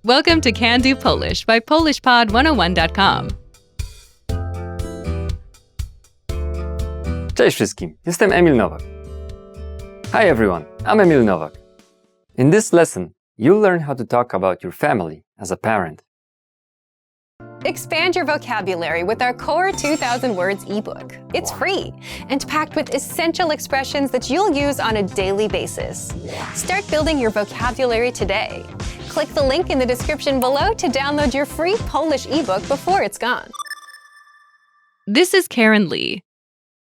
Welcome to Can Do Polish by PolishPod101.com. Cześć wszystkim, jestem Emil Nowak. Hi everyone, I'm Emil Nowak. In this lesson, you'll learn how to talk about your family as a parent. Expand your vocabulary with our Core 2,000 Words ebook. It's free and packed with essential expressions that you'll use on a daily basis. Start building your vocabulary today. Click the link in the description below to download your free Polish ebook before it's gone. This is Karen Lee,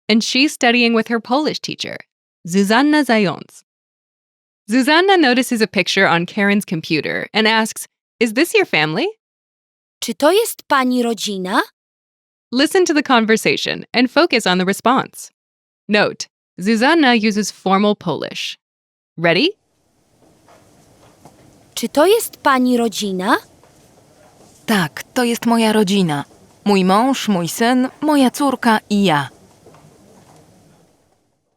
and she's studying with her Polish teacher, Zuzanna Zając. Zuzanna notices a picture on Karen's computer and asks, "Is this your family?" Czy to jest pani rodzina? Listen to the conversation and focus on the response. Note, Zuzanna uses formal Polish. Ready? Czy to jest pani rodzina? Tak, to jest moja rodzina. Mój mąż, mój syn, moja córka i ja.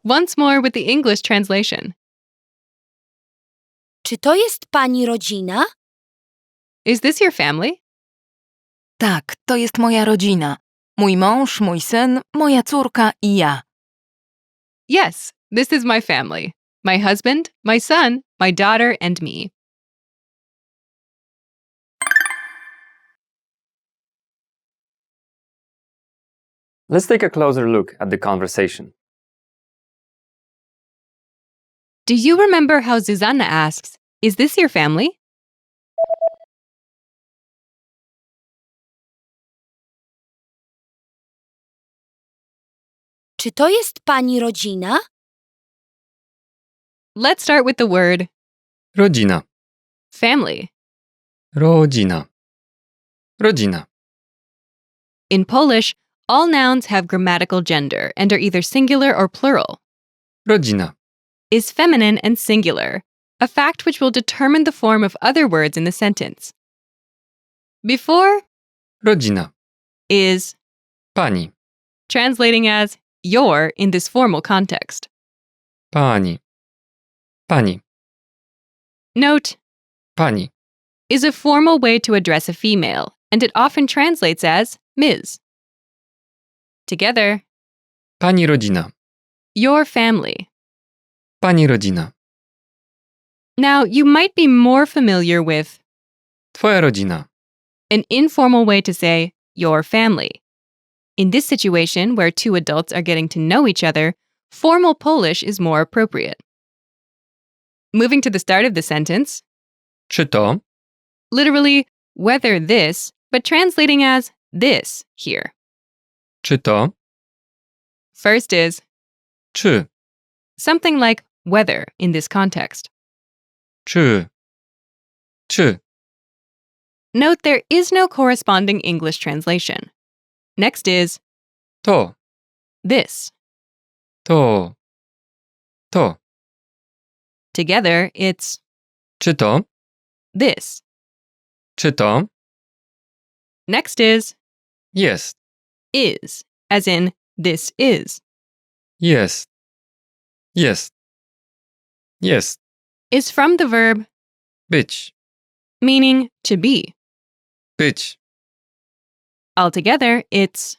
Once more with the English translation. Czy to jest pani rodzina? Is this your family? Tak, to jest moja rodzina. Mój mąż, mój syn, moja córka i ja. Yes, this is my family. My husband, my son, my daughter, and me. Let's take a closer look at the conversation. Do you remember how Zuzanna asks, "Is this your family?" Czy to jest pani rodzina? Let's start with the word Rodzina, family. rodzina, rodzina. In Polish, all nouns have grammatical gender and are either singular or plural. Rodzina, Is feminine and singular, a fact which will determine the form of other words in the sentence. Before rodzina, is pani, translating as your in this formal context. pani, pani, Note, pani, is a formal way to address a female, and it often translates as Ms. Together, pani rodzina, your family. pani rodzina, Now, you might be more familiar with twoja rodzina, an informal way to say your family. In this situation, where two adults are getting to know each other, formal Polish is more appropriate. Moving to the start of the sentence, czy to, literally, whether this, but translating as this here. czy to, First is czy, something like whether in this context. czy, czy. Note there is no corresponding English translation. Next is To, this. to, to. Together, it's Czy to, this. czy to, Next is jest, as in this is. jest, jest, jest, Is from the verb być, meaning to be. być. Altogether, it's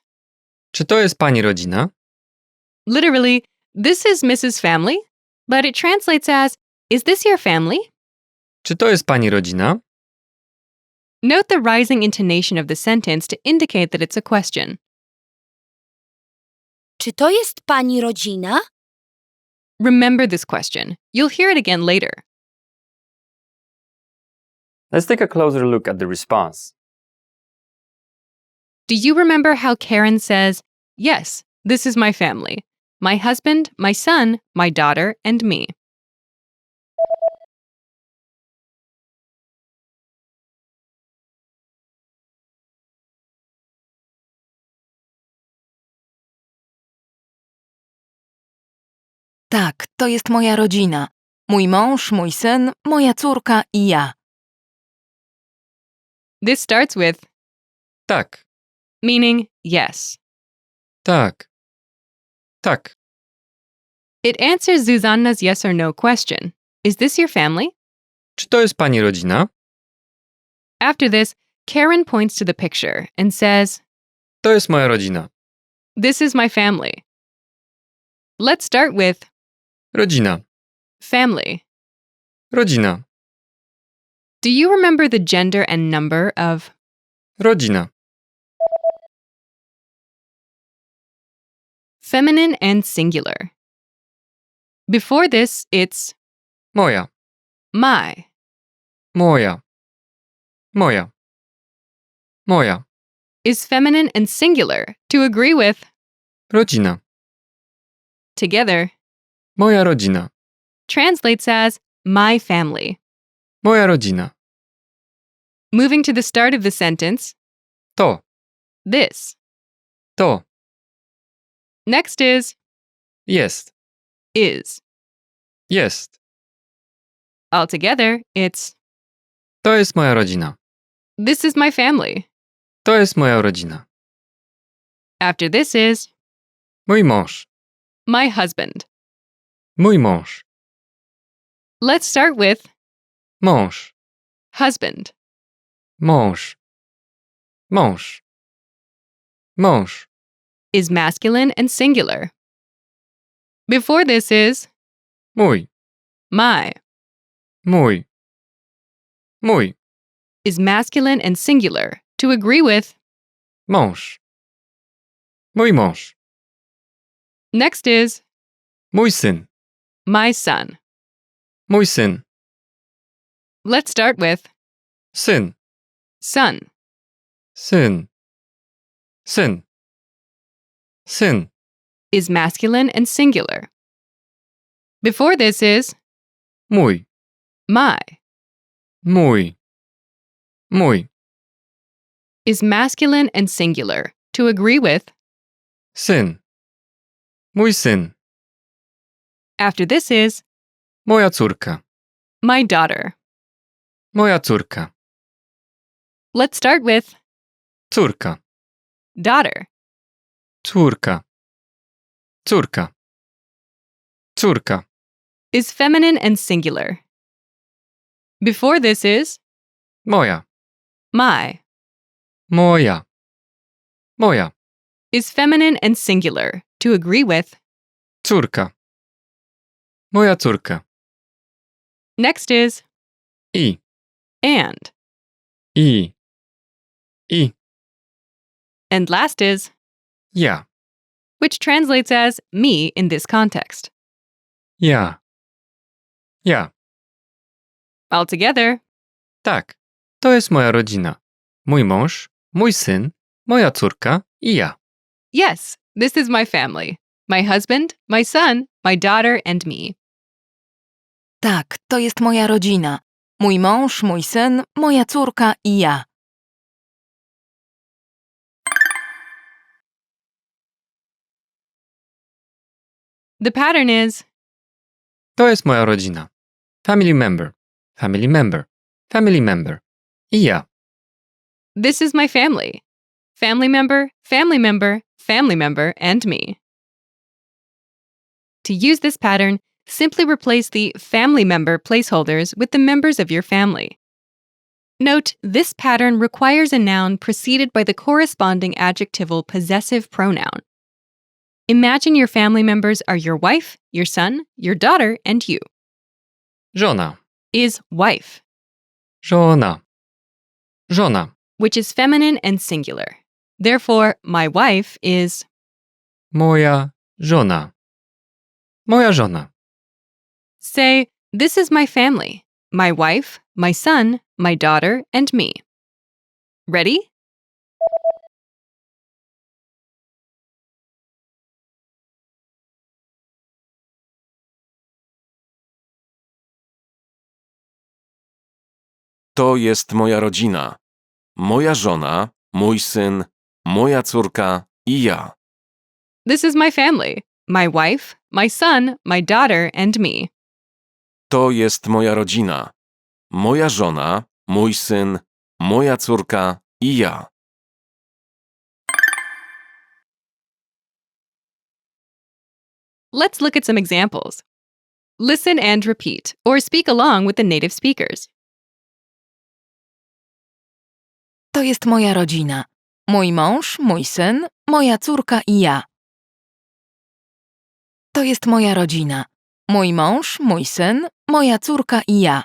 Czy to jest pani rodzina? literally, this is Mrs. Family, but it translates as, is this your family? Czy to jest pani rodzina? Note the rising intonation of the sentence to indicate that it's a question. Czy to jest pani rodzina? Remember this question. You'll hear it again later. Let's take a closer look at the response. Do you remember how Karen says, "Yes, this is my family. My husband, my son, my daughter, and me." Tak, to jest moja rodzina. Mój mąż, mój syn, moja córka i ja. This starts with Tak, meaning yes. tak, tak. It answers Zuzanna's yes or no question. Is this your family? Czy to jest pani rodzina? After this, Karen points to the picture and says, To jest moja rodzina. "This is my family." Let's start with Rodzina. family. Rodzina. Do you remember the gender and number of Rodzina. feminine and singular? Before this, it's Moja. my. Moja. Moja. Moja. Is feminine and singular to agree with Rodzina. together Moja rodzina. translates as my family. Moja rodzina. Moving to the start of the sentence, To. this. To. Next is Jest. is. Jest. Altogether, it's To jest moja rodzina. this is my family. To jest moja rodzina. After this is Mój mąż. my husband. Mój mąż. Let's start with Mąż. husband. Mąż. Mąż. Mąż. Is masculine and singular. Before this is Mój. my. Mój. Mój. Is masculine and singular to agree with Mąż. Mój mąż. next is Mój syn. my son. Mój syn. Let's start with Syn. son. Syn. Syn. Syn. Is masculine and singular. Before this is Mój. my. Mój. Mój. Is masculine and singular to agree with Syn. Mój syn. after this is Moja córka. my daughter. Moja córka. Let's start with Córka. daughter. Córka. Córka. Córka. Is feminine and singular. Before this is Moja. my. Moja. Moja. Is feminine and singular to agree with Córka. Moja córka. next is I. and. I. I. And last is Ja. which translates as me in this context. Ja. Ja. Altogether, Tak. To jest moja rodzina. Mój mąż, mój syn, moja córka i ja. yes, this is my family. My husband, my son, my daughter, and me. Tak, to jest moja rodzina. Mój mąż, mój syn, moja córka i ja. The pattern is To jest moja rodzina. Family member. Family member. Family member. I ja. this is my family. Family member, family member, family member, and me. To use this pattern, simply replace the family member placeholders with the members of your family. Note, this pattern requires a noun preceded by the corresponding adjectival possessive pronoun. Imagine your family members are your wife, your son, your daughter, and you. Żona. Is wife, Żona. Żona. which is feminine and singular. Therefore, my wife is Moja żona. Moja żona. say, this is my family, my wife, my son, my daughter, and me. Ready? To jest moja rodzina. Moja żona, mój syn, moja córka i ja. This is my family, my wife, my son, my daughter, and me. To jest moja rodzina. Moja żona, mój syn, moja córka i ja. Let's look at some examples. Listen and repeat, or speak along with the native speakers. To jest moja rodzina. Mój mąż, mój syn, moja córka i ja. To jest moja rodzina. Mój mąż, mój syn, moja córka i ja.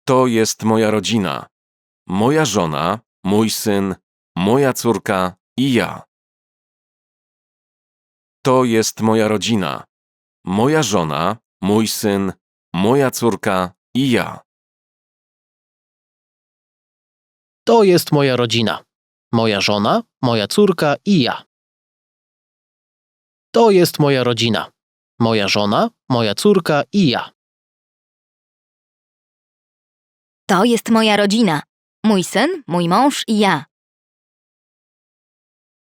To jest moja rodzina. Moja żona, mój syn, moja córka i ja. To jest moja rodzina. Moja żona, mój syn, moja córka i ja. To jest moja rodzina. Moja żona, moja córka i ja. To jest moja rodzina. Moja żona, moja córka i ja. To jest moja rodzina. Mój syn, mój mąż i ja.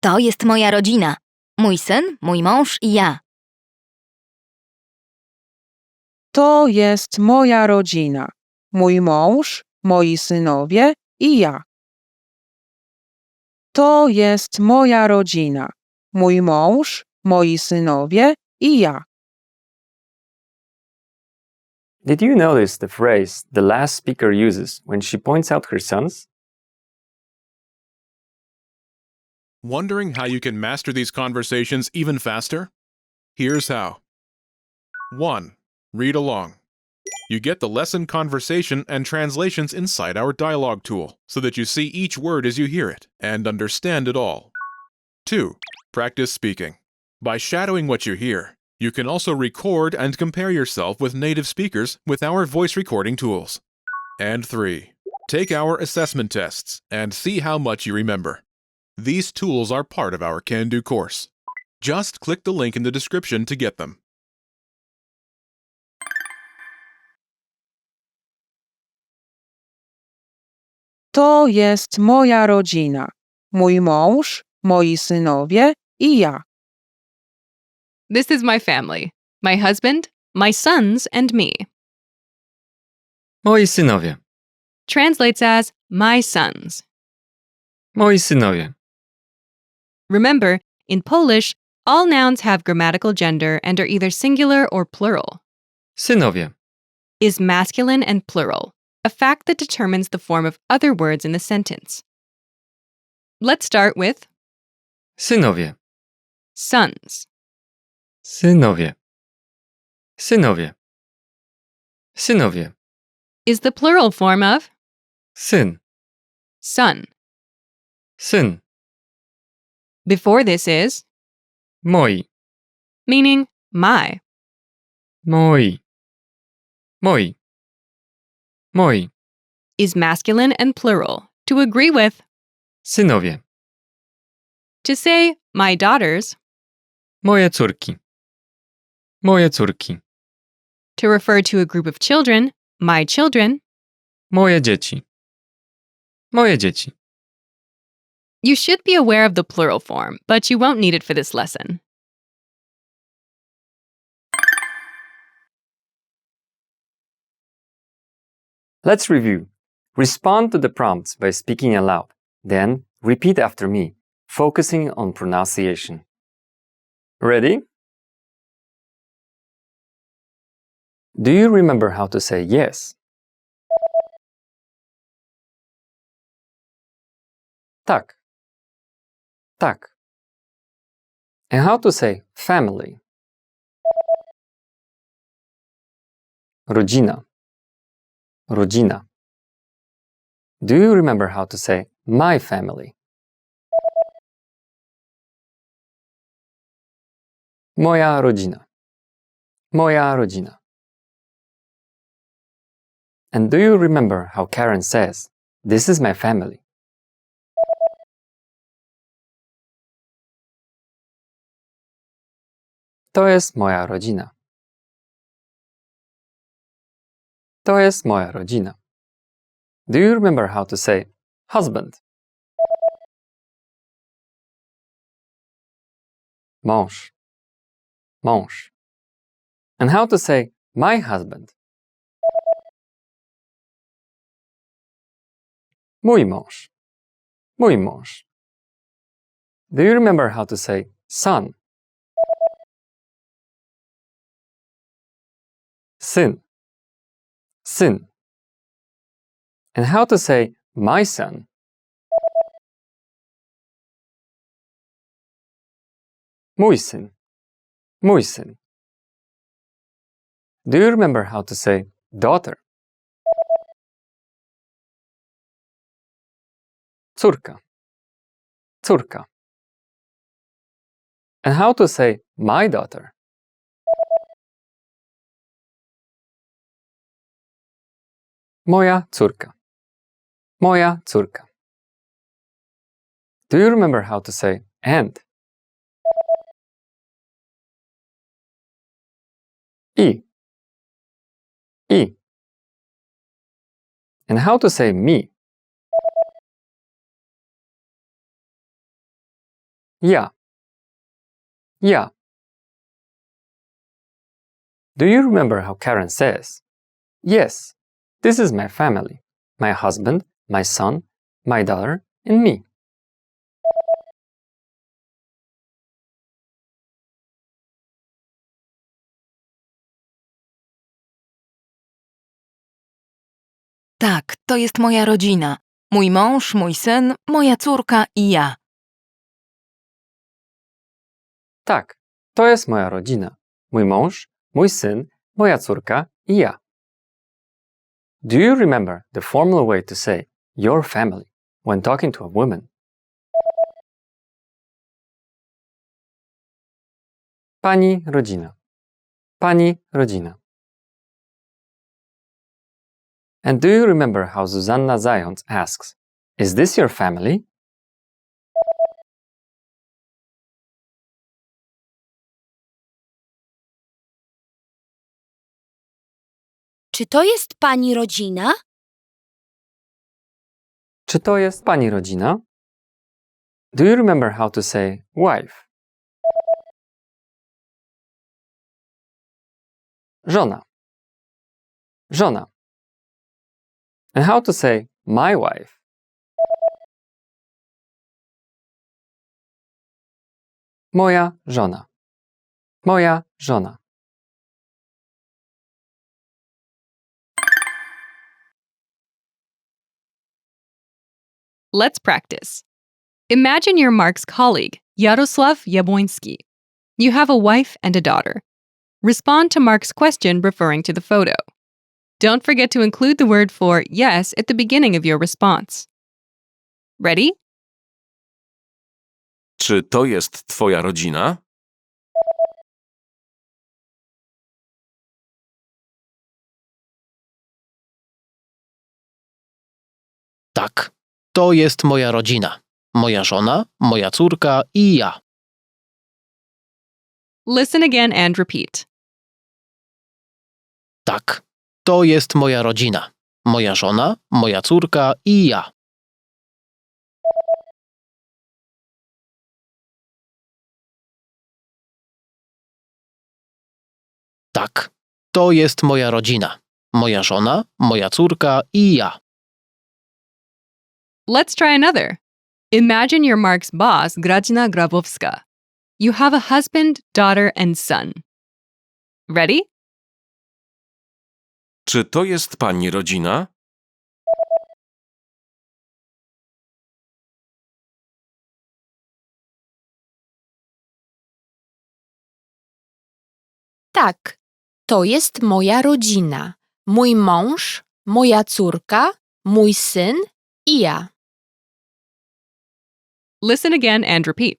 To jest moja rodzina. Mój syn, mój mąż i ja. To jest moja rodzina. Mój mąż, moi synowie i ja. To jest moja rodzina. Mój mąż, moi synowie i ja. Did you notice the phrase the last speaker uses when she points out her sons? Wondering how you can master these conversations even faster? Here's how. 1. Read along. You get the lesson conversation and translations inside our dialogue tool so that you see each word as you hear it and understand it all. 2. Practice speaking. By shadowing what you hear, you can also record and compare yourself with native speakers with our voice recording tools. And 3. Take our assessment tests and see how much you remember. These tools are part of our Can-Do course. Just click the link in the description to get them. To jest moja rodzina. Mój mąż, moi synowie i ja. This is my family. My husband, my sons, and me. Moi synowie. Translates as my sons. Moi synowie. Remember, in Polish, all nouns have grammatical gender and are either singular or plural. Synowie. Is masculine and plural, a fact that determines the form of other words in the sentence. Let's start with Synowie. sons. Synowie. Synowie. Synowie. Is the plural form of Syn. son. Syn. Before this is Moi. meaning my. Moi. Moi. Moi. Is masculine and plural, to agree with. Synowie. To say my daughters, Moje córki. Moje córki. to refer to a group of children, my children. Moje dzieci. Moje dzieci. You should be aware of the plural form, but you won't need it for this lesson. Let's review. Respond to the prompts by speaking aloud. Then, repeat after me, focusing on pronunciation. Ready? Do you remember how to say yes? Tak. Tak. And how to say family? Rodzina. Rodzina. Do you remember how to say my family? Moja rodzina. Moja rodzina. And do you remember how Karen says, "This is my family"? To jest moja rodzina. To jest moja rodzina. Do you remember how to say husband? Mąż. Mąż. And how to say my husband? Mój mąż. Mój mąż. Do you remember how to say son? Syn. Syn. And how to say my son? Mój syn. Mój syn. Do you remember how to say daughter? Córka. Córka. And how to say my daughter? Moja córka. Moja córka. Do you remember how to say and? I. I. And how to say me? Ja. Ja. Do you remember how Karen says, yes, this is my family, my husband, my son, my daughter, and me. Tak, to jest moja rodzina. Mój mąż, mój syn, moja córka i ja. Tak, to jest moja rodzina. Mój mąż, mój syn, moja córka i ja. Do you remember the formal way to say your family when talking to a woman? Pani rodzina. Pani rodzina. And do you remember how Zuzanna Zając asks, is this your family? Czy to jest pani rodzina? Czy to jest pani rodzina? Do you remember how to say wife? Żona. Żona. And how to say my wife? Moja żona. Moja żona. Let's practice. Imagine you're Mark's colleague, Yaroslav Jabłoński. You have a wife and a daughter. Respond to Mark's question referring to the photo. Don't forget to include the word for yes at the beginning of your response. Ready? Czy to jest twoja rodzina? Tak, to jest moja rodzina. Moja żona, moja córka i ja. Listen again and repeat. Tak, to jest moja rodzina. Moja żona, moja córka i ja. Tak, to jest moja rodzina. Moja żona, moja córka i ja. Let's try another. Imagine you're Mark's boss, Grażyna Grabowska. You have a husband, daughter, and son. Ready? Czy to jest pani rodzina? Tak, to jest moja rodzina. Mój mąż, moja córka, mój syn i ja. Listen again and repeat.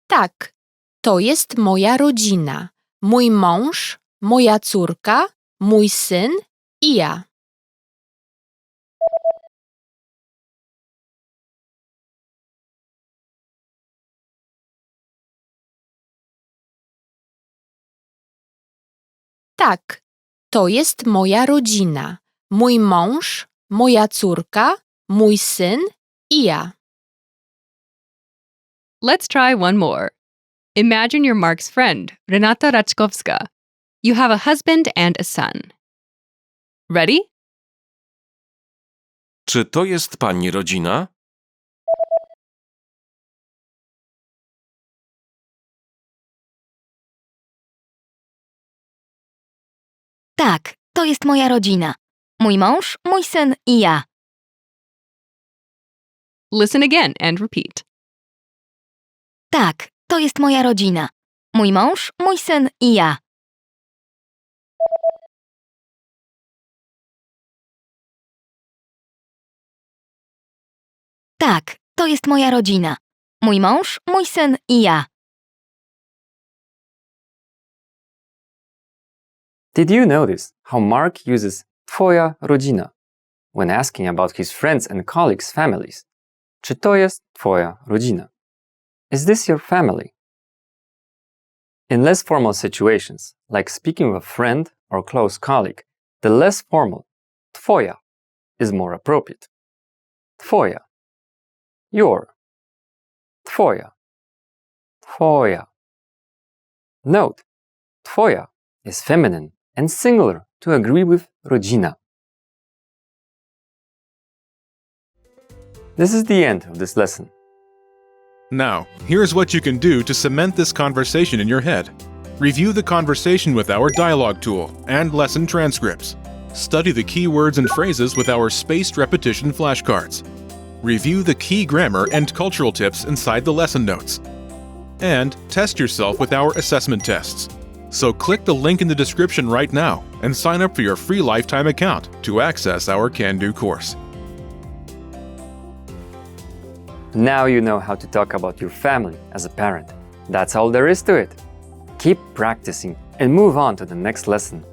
Tak, to jest moja rodzina. Mój mąż, moja córka, mój syn i ja. Tak, to jest moja rodzina. Mój mąż, moja córka, mój syn i ja. Let's try one more. Imagine you're Mark's friend, Renata Raczkowska. You have a husband and a son. Ready? Czy to jest pani rodzina? Tak, to jest moja rodzina. mój mąż, mój syn i ja. Listen again and repeat. Tak, to jest moja rodzina. Mój mąż, mój syn i ja. Tak, to jest moja rodzina. Mój mąż, mój syn i ja. Did you notice how Mark uses twoja rodzina when asking about his friends and colleagues' families? Czy to jest twoja rodzina? Is this your family? In less formal situations, like speaking with a friend or close colleague, the less formal twoja is more appropriate. Twoja. Your. Twoja. Twoja. Note, twoja is feminine and singular to agree with rodzina. This is the end of this lesson. Now, here's what you can do to cement this conversation in your head. Review the conversation with our dialogue tool and lesson transcripts. Study the key words and phrases with our spaced repetition flashcards. Review the key grammar and cultural tips inside the lesson notes. And test yourself with our assessment tests. So click the link in the description right now and sign up for your free lifetime account to access our Can-Do course. Now you know how to talk about your family as a parent. That's all there is to it. Keep practicing and move on to the next lesson.